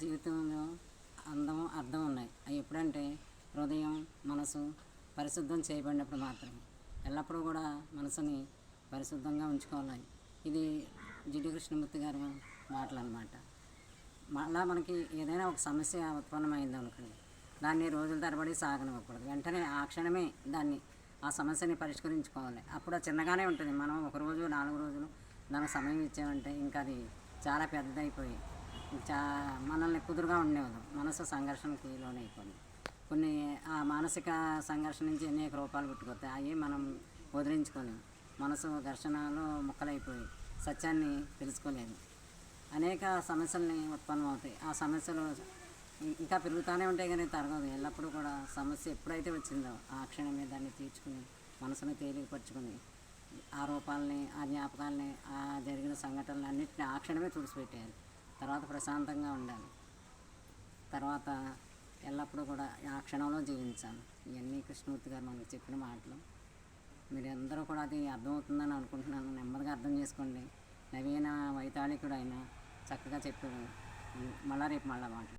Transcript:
జీవితంలో అందం అర్థం ఉన్నాయి. అవి ఎప్పుడంటే హృదయం మనసు పరిశుద్ధం చేయబడినప్పుడు మాత్రమే. ఎల్లప్పుడూ కూడా మనసుని పరిశుద్ధంగా ఉంచుకోవాలి. ఇది జిడ్డు కృష్ణమూర్తి గారి మాటలు అన్నమాట. మళ్ళా మనకి ఏదైనా ఒక సమస్య ఉత్పన్నమైంది అనుకోండి, దాన్ని రోజుల తరబడి సాగనివ్వకూడదు. వెంటనే ఆ క్షణమే ఆ సమస్యని పరిష్కరించుకోవాలి. అప్పుడు అది చిన్నగానే ఉంటుంది. మనం ఒక రోజు 4 రోజులు దానికి సమయం ఇచ్చామంటే ఇంకా అది చాలా పెద్దదైపోయి మనల్ని కుదురుగా ఉండేవాళ్ళం. మనసు సంఘర్షణకి లోనైపోయింది. కొన్ని ఆ మానసిక సంఘర్షణ నుంచి అనేక రూపాలు పుట్టుకొస్తాయి. అవి మనం వదిలించుకోలేము. మనసు ఘర్షణలో ముక్కలైపోయి సత్యాన్ని తెలుసుకోలేదు. అనేక సమస్యల్ని ఉత్పన్నమవుతాయి. ఆ సమస్యలు ఇంకా పెరుగుతూనే ఉంటాయి కానీ తరగదు. ఎల్లప్పుడూ కూడా సమస్య ఎప్పుడైతే వచ్చిందో ఆ క్షణమే దాన్ని తీర్చుకుని మనసును తేలికపరుచుకొని ఆ రూపాలని ఆ జ్ఞాపకాలని ఆ జరిగిన సంఘటనలు అన్నింటినీ ఆ క్షణమే తుడిచిపెట్టేయాలి. తర్వాత ప్రశాంతంగా ఉండాలి. తర్వాత ఎల్లప్పుడూ కూడా ఆ క్షణంలో జీవించాలి. ఇవన్నీ కృష్ణమూర్తి గారు మనకు చెప్పిన మాటలు. మీరందరూ కూడా అది అర్థమవుతుందని అనుకుంటున్నాను. నెమ్మదిగా అర్థం చేసుకోండి. నవీన వైతాళికుడు ఆయన చక్కగా చెప్పాడు. రేపు మళ్ళా మాట్లాడు.